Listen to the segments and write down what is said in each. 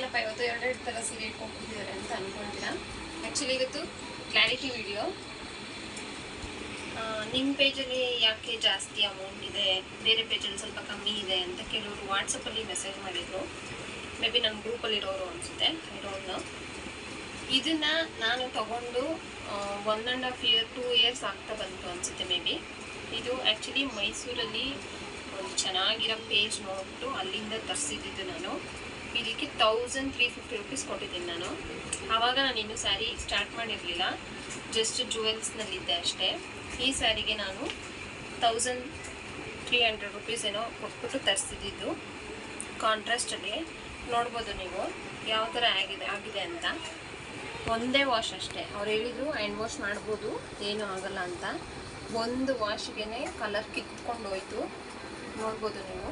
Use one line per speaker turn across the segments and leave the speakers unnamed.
ಏನಪ್ಪ ಇವತ್ತು ಎರಡೆರಡು ಥರ ಸೀರೆ ಇಟ್ಕೊಂಡ್ಬಿಟ್ಟಿದ್ದಾರೆ ಅಂತ ಅನ್ಕೊಳ್ತೀರಾ. ಆ್ಯಕ್ಚುಲಿ ಇವತ್ತು ಕ್ಲಾರಿಟಿ ವಿಡಿಯೋ. ನಿಮ್ಮ ಪೇಜಲ್ಲಿ ಯಾಕೆ ಜಾಸ್ತಿ ಅಮೌಂಟ್ ಇದೆ, ಬೇರೆ ಪೇಜಲ್ಲಿ ಸ್ವಲ್ಪ ಕಮ್ಮಿ ಇದೆ ಅಂತ ಕೆಲವರು ವಾಟ್ಸಪ್ಪಲ್ಲಿ ಮೆಸೇಜ್ ಮಾಡಿದರು. ಮೇ ಬಿ ನನ್ನ ಗ್ರೂಪಲ್ಲಿರೋರು ಅನಿಸುತ್ತೆ, ಐ ಡೋಂಟ್ ನೋ. ಇದನ್ನು ನಾನು ತಗೊಂಡು 1.5 year 2 years ಆಗ್ತಾ ಬಂತು ಅನಿಸುತ್ತೆ ಮೇ ಬಿ. ಇದು ಆ್ಯಕ್ಚುಲಿ ಮೈಸೂರಲ್ಲಿ ಒಂದು ಚೆನ್ನಾಗಿರೋ ಪೇಜ್ ನೋಡ್ಬಿಟ್ಟು ಅಲ್ಲಿಂದ ತರಿಸಿದ್ದು ನಾನು. ಇದಕ್ಕೆ 1350 rupees ಕೊಟ್ಟಿದ್ದೀನಿ ನಾನು. ಆವಾಗ ನಾನು ಇನ್ನೂ ಸ್ಯಾರಿ ಸ್ಟಾರ್ಟ್ ಮಾಡಿರಲಿಲ್ಲ, ಜಸ್ಟ್ ಜುವೆಲ್ಸ್ನಲ್ಲಿದ್ದೆ ಅಷ್ಟೇ. ಈ ಸ್ಯಾರಿಗೆ ನಾನು 1300 rupees ಏನೋ ಕೊಟ್ಬಿಟ್ಟು ತರಿಸಿದ್ದು. ಕಾಂಟ್ರಾಸ್ಟಲ್ಲಿ ನೋಡ್ಬೋದು ನೀವು ಯಾವ ಥರ ಆಗಿದೆ ಅಂತ. ಒಂದೇ ವಾಶ್ ಅಷ್ಟೇ. ಅವ್ರು ಹೇಳಿದರು ಹ್ಯಾಂಡ್ ವಾಶ್ ಮಾಡ್ಬೋದು, ಏನೂ ಆಗಲ್ಲ ಅಂತ. ಒಂದು ವಾಶ್ಗೆ ಕಲರ್ ಕಿತ್ಕೊಂಡು ಹೋಯ್ತು. ನೋಡ್ಬೋದು ನೀವು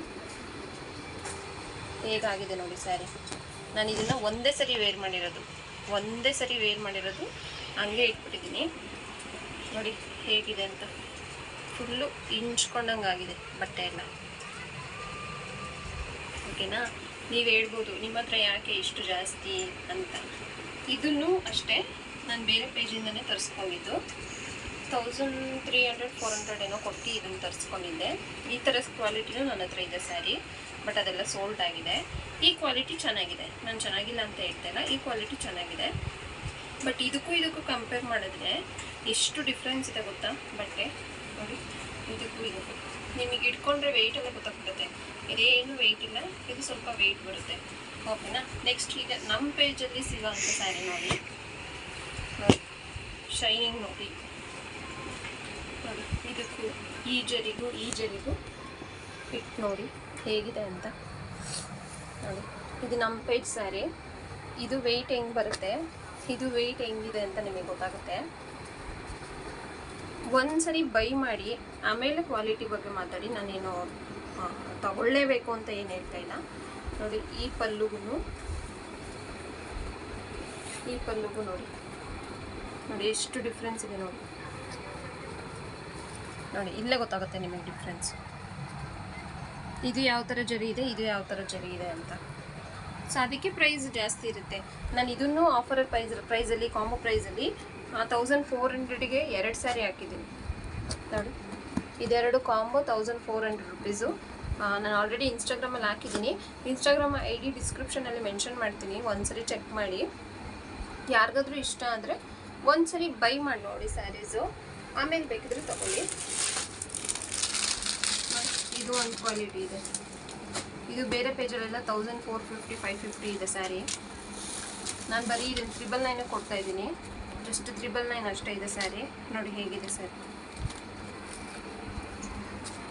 ಹೇಗಾಗಿದೆ ನೋಡಿ ಸ್ಯಾರಿ. ನಾನು ಇದನ್ನು ಒಂದೇ ಸರಿ ವೇರ್ ಮಾಡಿರೋದು, ಹಂಗೆ ಇಟ್ಬಿಟ್ಟಿದ್ದೀನಿ. ನೋಡಿ ಹೇಗಿದೆ ಅಂತ. ಫುಲ್ಲು ಇಂಚ್ಕೊಂಡಂಗೆ ಆಗಿದೆ ಬಟ್ಟೆ ಎಲ್ಲ. ಓಕೆನಾ? ನೀವು ಹೇಳ್ಬೋದು ನಿಮ್ಮ ಹತ್ರ ಯಾಕೆ ಇಷ್ಟು ಜಾಸ್ತಿ ಅಂತ. ಇದನ್ನು ಅಷ್ಟೇ ನಾನು ಬೇರೆ ಪೇಜಿಂದನೇ ತರಿಸ್ಕೊಂಡಿದ್ದು. 1300-400 ಏನೋ ಕೊಟ್ಟು ಇದನ್ನು ತರಿಸ್ಕೊಂಡಿದ್ದೆ. ಈ ಥರ ಕ್ವಾಲಿಟಿನೂ ನನ್ನ ಹತ್ರ ಇದೆ ಸ್ಯಾರಿ, ಬಟ್ ಅದೆಲ್ಲ ಸೋಲ್ಡ್ ಆಗಿದೆ. ಈ ಕ್ವಾಲಿಟಿ ಚೆನ್ನಾಗಿದೆ, ನಾನು ಚೆನ್ನಾಗಿಲ್ಲ ಅಂತ ಹೇಳ್ತಾ ಇಲ್ಲ, ಈ ಕ್ವಾಲಿಟಿ ಚೆನ್ನಾಗಿದೆ. ಬಟ್ ಇದಕ್ಕೂ ಕಂಪೇರ್ ಮಾಡಿದ್ರೆ ಎಷ್ಟು ಡಿಫ್ರೆನ್ಸ್ ಇದೆ ಗೊತ್ತಾ ಬಟ್ಟೆ. ನೋಡಿ ಇದಕ್ಕೂ ನಿಮಗೆ ಇಟ್ಕೊಂಡ್ರೆ ವೆಯ್ಟ್ ಎಲ್ಲ ಗೊತ್ತಾಗ್ಬಿಡುತ್ತೆ. ಇದೇನು ವೆಯ್ಟ್ ಇಲ್ಲ, ಇದು ಸ್ವಲ್ಪ ವೆಯ್ಟ್ ಬರುತ್ತೆ. ಓಕೆನಾ? ನೆಕ್ಸ್ಟ್ ಈಗ ನಮ್ಮ ಪೇಜಲ್ಲಿ ಸಿಗೋಂಥ ಸ್ಯಾರಿ ನೋಡಿ, ಶೈನಿಂಗ್ ನೋಡಿ. ಇದಕ್ಕೂ ಈ ಜರಿಗೂ ಇಟ್ಟು ನೋಡಿ ಹೇಗಿದೆ ಅಂತ. ನೋಡಿ ಇದು ನಮ್ಮ ಪೇಜ್ ಸ್ಯಾರಿ. ಇದು ವೆಯ್ಟ್ ಹೆಂಗೆ ಬರುತ್ತೆ, ಇದು ವೆಯ್ಟ್ ಹೆಂಗಿದೆ ಅಂತ ನಿಮಗೆ ಗೊತ್ತಾಗುತ್ತೆ. ಒಂದ್ಸರಿ ಬೈ ಮಾಡಿ ಆಮೇಲೆ ಕ್ವಾಲಿಟಿ ಬಗ್ಗೆ ಮಾತಾಡಿ. ನಾನೇನು ತಗೊಳ್ಳೇಬೇಕು ಅಂತ ಏನು ಹೇಳ್ತಾ ಇಲ್ಲ. ನೋಡಿ ಈ ಪಲ್ಲುಗೂ ನೋಡಿ ಎಷ್ಟು ಡಿಫ್ರೆನ್ಸ್ ಇದೆ ನೋಡಿ. ಇಲ್ಲೇ ಗೊತ್ತಾಗುತ್ತೆ ನಿಮಗೆ ಡಿಫ್ರೆನ್ಸ್. ಇದು ಯಾವ ಥರ ಜರಿ ಇದೆ, ಇದು ಯಾವ ಥರ ಜರಿ ಇದೆ ಅಂತ. ಸೊ ಅದಕ್ಕೆ ಪ್ರೈಸ್ ಜಾಸ್ತಿ ಇರುತ್ತೆ. ನಾನು ಇದನ್ನು ಆಫರ್ ಪ್ರೈಸಲ್ಲಿ ಕಾಂಬೋ ಪ್ರೈಸಲ್ಲಿ 1400ಗೆ 2 ಸ್ಯಾರಿ ಹಾಕಿದ್ದೀನಿ. ನೋಡಿ ಇದೆರಡು ಕಾಂಬೋ 1400 rupees. ನಾನು ಆಲ್ರೆಡಿ ಇನ್ಸ್ಟಾಗ್ರಾಮಲ್ಲಿ ಹಾಕಿದ್ದೀನಿ. ಇನ್ಸ್ಟಾಗ್ರಾಮ್ ID ಡಿಸ್ಕ್ರಿಪ್ಷನಲ್ಲಿ ಮೆನ್ಷನ್ ಮಾಡ್ತೀನಿ, ಒಂದ್ಸರಿ ಚೆಕ್ ಮಾಡಿ. ಯಾರಿಗಾದ್ರೂ ಇಷ್ಟ ಆದರೆ ಒಂದ್ಸರಿ ಬೈ ಮಾಡಿ ನೋಡಿ ಸ್ಯಾರೀಸು, ಆಮೇಲೆ ಬೇಕಿದ್ರೆ ತಗೊಳ್ಳಿ. ಇದು ಒಂದು ಕ್ವಾಲಿಟಿ ಇದೆ. ಇದು ಬೇರೆ ಪೇಜಲ್ಲೆಲ್ಲ 1450-550 ಇದೆ ಸ್ಯಾರಿ. ನಾನು ಬರೀ ಇದನ್ನು 999 ಕೊಡ್ತಾ ಇದ್ದೀನಿ. ಜಸ್ಟ್ 999 ಅಷ್ಟೇ ಇದೆ ಸ್ಯಾರಿ. ನೋಡಿ ಹೇಗಿದೆ ಸ್ಯಾರಿ.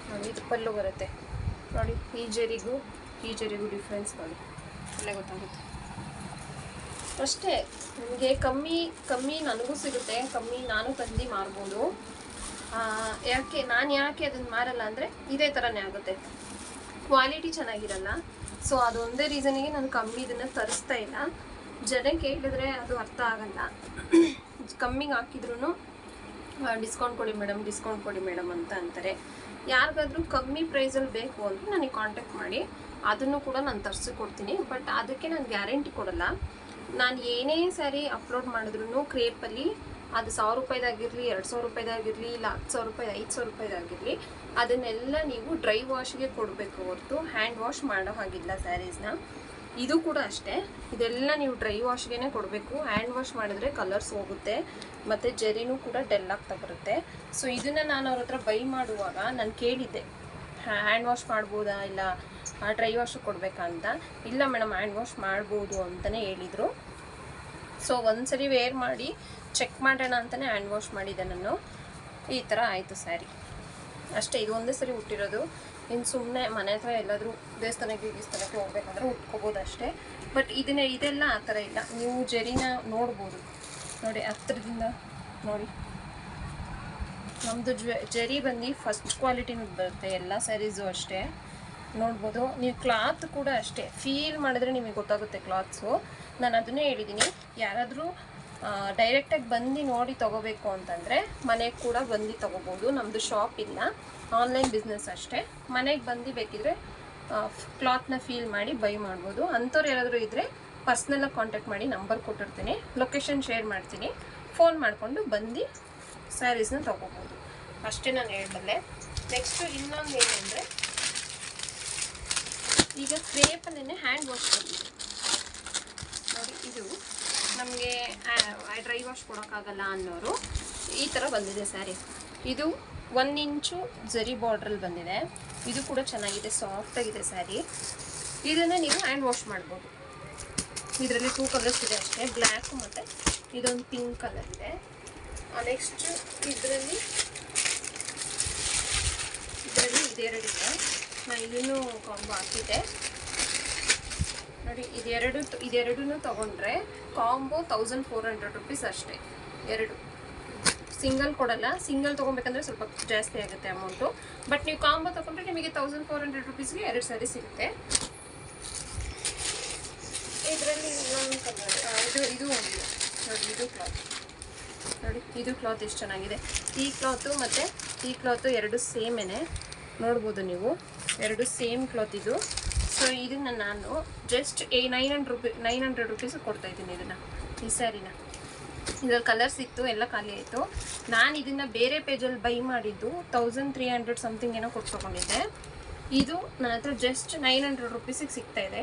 ನೋಡಿ ಇದು ಪಲ್ಲು ಬರುತ್ತೆ. ನೋಡಿ ಈ ಜರಿಗೂ ಡಿಫ್ರೆನ್ಸ್ ನೋಡಿ, ಅಲ್ಲೇ ಗೊತ್ತಾಗುತ್ತೆ ಅಷ್ಟೇ. ನಿಮಗೆ ಕಮ್ಮಿ ನನಗೂ ಸಿಗುತ್ತೆ, ಕಮ್ಮಿ ನಾನು ತಂದು ಮಾರ್ಬೋದು. ಯಾಕೆ ಅದನ್ನು ಮಾರಲ್ಲ ಅಂದರೆ ಇದೇ ಥರನೇ ಆಗುತ್ತೆ, ಕ್ವಾಲಿಟಿ ಚೆನ್ನಾಗಿರಲ್ಲ. ಸೊ ಅದೊಂದೇ ರೀಸನಿಗೆ ನಾನು ಕಮ್ಮಿ ಇದನ್ನು ತರಿಸ್ತಾ ಇಲ್ಲ. ಜನಕ್ಕೆ ಹೇಳಿದ್ರೆ ಅದು ಅರ್ಥ ಆಗಲ್ಲ. ಕಮ್ಮಿಗೆ ಹಾಕಿದ್ರೂ ಡಿಸ್ಕೌಂಟ್ ಕೊಡಿ ಮೇಡಮ್ ಅಂತ ಅಂತಾರೆ. ಯಾರಿಗಾದ್ರೂ ಕಮ್ಮಿ ಪ್ರೈಸಲ್ಲಿ ಬೇಕು ಅಂದರೆ ನನಗೆ ಕಾಂಟ್ಯಾಕ್ಟ್ ಮಾಡಿ, ಅದನ್ನು ಕೂಡ ನಾನು ತರಿಸಿಕೊಡ್ತೀನಿ. ಬಟ್ ಅದಕ್ಕೆ ನಾನು ಗ್ಯಾರಂಟಿ ಕೊಡಲ್ಲ. ನಾನು ಏನೇ ಸ್ಯಾರಿ ಅಪ್ಲೋಡ್ ಮಾಡಿದ್ರು ಕ್ರೇಪಲ್ಲಿ ಅದು 1000 ರೂಪಾಯಿದಾಗಿರಲಿ, 2000 ರೂಪಾಯಿದಾಗಿರಲಿ, ಇಲ್ಲ 10,000 ರೂಪಾಯಿ, 5,000 ರೂಪಾಯಿದಾಗಿರಲಿ, ಅದನ್ನೆಲ್ಲ ನೀವು ಡ್ರೈ ವಾಶ್ಗೆ ಕೊಡಬೇಕು ಹೊರತು ಹ್ಯಾಂಡ್ ವಾಶ್ ಮಾಡೋ ಹಾಗಿಲ್ಲ ಸ್ಯಾರೀಸ್ನ. ಇದು ಕೂಡ ಅಷ್ಟೇ, ಇದೆಲ್ಲ ನೀವು ಡ್ರೈ ವಾಶ್ಗೆ ಕೊಡಬೇಕು. ಹ್ಯಾಂಡ್ ವಾಶ್ ಮಾಡಿದ್ರೆ ಕಲರ್ಸ್ ಹೋಗುತ್ತೆ ಮತ್ತು ಜರಿನೂ ಕೂಡ ಡೆಲ್ ಆಗ್ತಾ ಬರುತ್ತೆ. ಸೊ ಇದನ್ನು ನಾನು ಅವ್ರ ಹತ್ರ ಬೈ ಮಾಡುವಾಗ ನಾನು ಕೇಳಿದ್ದೆ, ಹ್ಯಾಂಡ್ ವಾಶ್ ಮಾಡ್ಬೋದಾ ಇಲ್ಲ ಡ್ರೈ ವಾಶ್ ಕೊಡಬೇಕಾ ಅಂತ. ಇಲ್ಲ ಮೇಡಮ್ ಹ್ಯಾಂಡ್ ವಾಶ್ ಮಾಡ್ಬೋದು ಅಂತಲೇ ಹೇಳಿದರು. ಸೊ ಒಂದ್ಸರಿ ವೇರ್ ಮಾಡಿ ಚೆಕ್ ಮಾಡೋಣ ಅಂತಲೇ ಹ್ಯಾಂಡ್ ವಾಶ್ ಮಾಡಿದ್ದೆ ನಾನು. ಈ ಥರ ಆಯಿತು ಸ್ಯಾರಿ ಅಷ್ಟೇ. ಇದು ಒಂದೇ ಸರಿ ಹುಟ್ಟಿರೋದು. ಇನ್ನು ಸುಮ್ಮನೆ ಮನೆ ಹತ್ರ ಎಲ್ಲಾದರೂ ದೇವಸ್ಥಾನಕ್ಕೆ ಹೋಗ್ಬೇಕಂದ್ರೆ ಉಟ್ಕೋಬೋದು ಅಷ್ಟೇ. ಬಟ್ ಇದೆಲ್ಲ ಆ ಥರ ಇಲ್ಲ. ನೀವು ಜರಿನ ನೋಡ್ಬೋದು ನೋಡಿ, ಹತ್ರದಿಂದ ನೋಡಿ. ನಮ್ಮದು ಜರಿ ಬಂದು ಫಸ್ಟ್ ಕ್ವಾಲಿಟಿನೂ ಬರುತ್ತೆ, ಎಲ್ಲ ಸ್ಯಾರೀಸು ಅಷ್ಟೇ. ನೋಡ್ಬೋದು ನೀವು. ಕ್ಲಾತ್ ಕೂಡ ಅಷ್ಟೇ, ಫೀಲ್ ಮಾಡಿದ್ರೆ ನಿಮಗೆ ಗೊತ್ತಾಗುತ್ತೆ ಕ್ಲಾತ್ಸು. ನಾನು ಅದನ್ನೇ ಹೇಳಿದ್ದೀನಿ, ಯಾರಾದರೂ ಡೈರೆಕ್ಟಾಗಿ ಬಂದು ನೋಡಿ ತೊಗೋಬೇಕು ಅಂತಂದರೆ ಮನೆಗೆ ಕೂಡ ಬಂದು ತೊಗೋಬೋದು. ನಮ್ಮದು ಶಾಪ್ ಇಲ್ಲ, ಆನ್ಲೈನ್ ಬಿಸ್ನೆಸ್ ಅಷ್ಟೇ. ಮನೆಗೆ ಬಂದು ಬೇಕಿದ್ರೆ ಕ್ಲಾತ್ನ ಫೀಲ್ ಮಾಡಿ ಬೈ ಮಾಡ್ಬೋದು. ಅಂಥವ್ರು ಯಾರಾದರೂ ಇದ್ದರೆ ಪರ್ಸ್ನಲಾಗಿ ಕಾಂಟ್ಯಾಕ್ಟ್ ಮಾಡಿ, ನಂಬರ್ ಕೊಟ್ಟಿರ್ತೀನಿ, ಲೊಕೇಶನ್ ಶೇರ್ ಮಾಡ್ತೀನಿ, ಫೋನ್ ಮಾಡಿಕೊಂಡು ಬಂದು ಸ್ಯಾರೀಸ್ನ ತೊಗೋಬೋದು. ಅಷ್ಟೇ ನಾನು ಹೇಳಬಲ್ಲೆ. ನೆಕ್ಸ್ಟು ಇನ್ನೊಂದು ಏನಂದರೆ, ಈಗ ಕ್ರೇಪಲ್ಲೇ ಹ್ಯಾಂಡ್ ವಾಶ್ ಬಂದಿದೆ ನೋಡಿ. ಇದು ನಮಗೆ ಡ್ರೈ ವಾಶ್ ಕೊಡೋಕ್ಕಾಗಲ್ಲ ಅನ್ನೋರು ಈ ಥರ ಬಂದಿದೆ ಸ್ಯಾರಿ. ಇದು 1 ಇಂಚು ಜರಿ ಬಾರ್ಡ್ರಲ್ಲಿ ಬಂದಿದೆ. ಇದು ಕೂಡ ಚೆನ್ನಾಗಿದೆ, ಸಾಫ್ಟಾಗಿದೆ ಸ್ಯಾರಿ. ಇದನ್ನು ನೀವು ಹ್ಯಾಂಡ್ ವಾಶ್ ಮಾಡ್ಬೋದು. ಇದರಲ್ಲಿ 2 ಕಲರ್ಸ್ ಇದೆ ಅಷ್ಟೇ, ಬ್ಲ್ಯಾಕ್ ಮತ್ತು ಇದೊಂದು ಪಿಂಕ್ ಕಲರ್ ಇದೆ. ನೆಕ್ಸ್ಟ್ ಇದರಲ್ಲಿ ಇದೆರಡಿದೆ, ನಾನು ಇದನ್ನು ಕಾಂಬೋ ಹಾಕಿದ್ದೆ ನೋಡಿ. ಇದೆರಡೂ ತೊಗೊಂಡ್ರೆ ಕಾಂಬೋ 1400 ರುಪೀಸ್ ಅಷ್ಟೇ. ಎರಡು ಸಿಂಗಲ್ ಕೊಡಲ್ಲ, ಸಿಂಗಲ್ ತೊಗೊಬೇಕಂದ್ರೆ ಸ್ವಲ್ಪ ಜಾಸ್ತಿ ಆಗುತ್ತೆ ಅಮೌಂಟು. ಬಟ್ ನೀವು ಕಾಂಬೋ ತೊಗೊಂಡ್ರೆ ನಿಮಗೆ 1400 ರುಪೀಸ್ಗೆ 2 ಸ್ಯಾರಿ ಸಿಗುತ್ತೆ. ಇದರಲ್ಲಿ ಇನ್ನೊಂದು ಕಲರ್, ಇದು ಒಂದು ನೋಡಿ, ಇದು ಕ್ಲಾತ್ ನೋಡಿ. ಇದು ಕ್ಲಾತ್ ಎಷ್ಟು ಚೆನ್ನಾಗಿದೆ. ಈ ಕ್ಲಾತು ಮತ್ತು ಈ ಕ್ಲಾತು ಎರಡು ಸೇಮೇನೆ ನೋಡ್ಬೋದು ನೀವು, ಎರಡು ಸೇಮ್ ಕ್ಲಾತ್ ಇದು. ಸೊ ಇದನ್ನು ನಾನು ಜಸ್ಟ್ 900 ರುಪೀಸ್ ಕೊಡ್ತಾಯಿದ್ದೀನಿ ಇದನ್ನು, ಈ ಸ್ಯಾರಿನ. ಇದ್ರಲ್ಲಿ ಕಲರ್ಸ್ ಇತ್ತು, ಎಲ್ಲ ಖಾಲಿ ಆಯಿತು. ನಾನು ಇದನ್ನು ಬೇರೆ ಪೇಜಲ್ಲಿ ಬೈ ಮಾಡಿದ್ದು 1300 ಸಮಥಿಂಗ್ ಏನೋ ಕೊಟ್ಟು ತೊಗೊಂಡಿದ್ದೆ. ಇದು ನನ್ನ ಹತ್ರ ಜಸ್ಟ್ 900 ರುಪೀಸಿಗೆ ಸಿಗ್ತಾಯಿದೆ,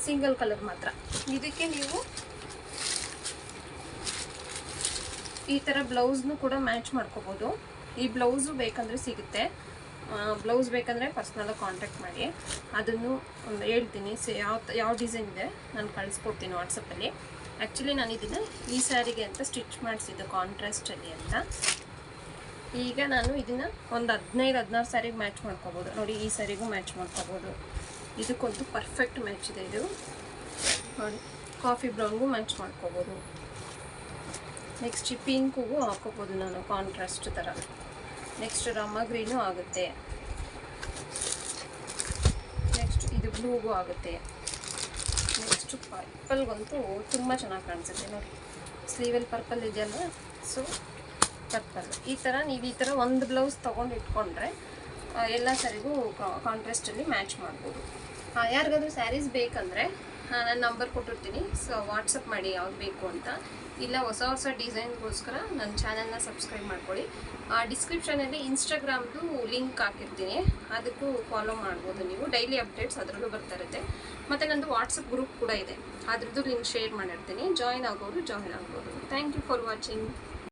ಸಿಂಗಲ್ ಕಲರ್ ಮಾತ್ರ. ಇದಕ್ಕೆ ನೀವು ಈ ಥರ ಬ್ಲೌಸ್ನು ಕೂಡ ಮ್ಯಾಚ್ ಮಾಡ್ಕೋಬೋದು. ಈ ಬ್ಲೌಸು ಬೇಕಂದರೆ ಸಿಗುತ್ತೆ. ಬ್ಲೌಸ್ ಬೇಕಂದರೆ ಪರ್ಸ್ನಲಾಗಿ ಕಾಂಟ್ಯಾಕ್ಟ್ ಮಾಡಿ, ಅದನ್ನು ಒಂದು ಹೇಳ್ತೀನಿ. ಯಾವ ಡಿಸೈನ್ ಇದೆ ನಾನು ಕಳಿಸ್ಕೊಡ್ತೀನಿ ವಾಟ್ಸಪ್ಪಲ್ಲಿ. ಆ್ಯಕ್ಚುಲಿ ನಾನು ಇದನ್ನು ಈ ಸ್ಯಾರಿಗೆ ಅಂತ ಸ್ಟಿಚ್ ಮಾಡಿಸಿದ್ದು ಕಾಂಟ್ರಾಸ್ಟಲ್ಲಿ ಅಂತ. ಈಗ ನಾನು ಇದನ್ನು ಒಂದು 15-16 ಸ್ಯಾರಿಗೆ ಮ್ಯಾಚ್ ಮಾಡ್ಕೋಬೋದು ನೋಡಿ. ಈ ಸ್ಯಾರಿಗೂ ಮ್ಯಾಚ್ ಮಾಡ್ಕೋಬೋದು. ಇದಕ್ಕೊಂದು ಪರ್ಫೆಕ್ಟ್ ಮ್ಯಾಚ್ ಇದೆ ಇದು ನೋಡಿ. ಕಾಫಿ ಬ್ರೌನ್ಗೂ ಮ್ಯಾಚ್ ಮಾಡ್ಕೋಬೋದು. ನೆಕ್ಸ್ಟ್ ಈ ಪಿಂಕ್ಗೂ ಹಾಕೋಬೋದು ನಾನು, ಕಾಂಟ್ರಾಸ್ಟ್ ಥರ. ನೆಕ್ಸ್ಟ್ ರಾಮ ಗ್ರೀನು ಆಗುತ್ತೆ. ನೆಕ್ಸ್ಟ್ ಇದು ಬ್ಲೂಗೂ ಆಗುತ್ತೆ. ನೆಕ್ಸ್ಟ್ ಪರ್ಪಲ್ಗಂತೂ ತುಂಬ ಚೆನ್ನಾಗಿ ಕಾಣಿಸುತ್ತೆ ನೋಡಿ. ಸ್ಲೀವಲ್ಲಿ ಪರ್ಪಲ್ ಇದೆಯಲ್ಲ, ಸೊ ಪರ್ಪಲ್. ಈ ಥರ ನೀವು ಈ ಥರ ಒಂದು ಬ್ಲೌಸ್ ತೊಗೊಂಡು ಇಟ್ಕೊಂಡ್ರೆ ಎಲ್ಲ ಸ್ಯಾರಿಗೂ ಕಾಂಟ್ರಾಸ್ಟಲ್ಲಿ ಮ್ಯಾಚ್ ಮಾಡ್ಬೋದು. ಯಾರಿಗಾದ್ರೂ ಸ್ಯಾರೀಸ್ ಬೇಕಂದರೆ ನಾನು ನಂಬರ್ ಕೊಟ್ಟಿರ್ತೀನಿ, ಸೊ ವಾಟ್ಸಪ್ ಮಾಡಿ ಯಾವ್ದು ಬೇಕು ಅಂತ. ಇಲ್ಲ ಹೊಸ ಡಿಸೈನ್ಗೋಸ್ಕರ ನನ್ನ ಚಾನಲ್ನ ಸಬ್ಸ್ಕ್ರೈಬ್ ಮಾಡ್ಕೊಳ್ಳಿ. ಡಿಸ್ಕ್ರಿಪ್ಷನಲ್ಲಿ ಇನ್ಸ್ಟಾಗ್ರಾಮ್ದು ಲಿಂಕ್ ಹಾಕಿರ್ತೀನಿ, ಅದಕ್ಕೂ ಫಾಲೋ ಮಾಡ್ಬೋದು ನೀವು. ಡೈಲಿ ಅಪ್ಡೇಟ್ಸ್ ಅದರಲ್ಲೂ ಬರ್ತಾ ಇರುತ್ತೆ. ಮತ್ತು ನಂದು ವಾಟ್ಸಪ್ ಗ್ರೂಪ್ ಕೂಡ ಇದೆ, ಅದ್ರದ್ದು ಲಿಂಕ್ ಶೇರ್ ಮಾಡಿರ್ತೀನಿ. ಜಾಯಿನ್ ಆಗೋರು ಜಾಯಿನ್ ಆಗ್ಬೋದು. Thank you for watching.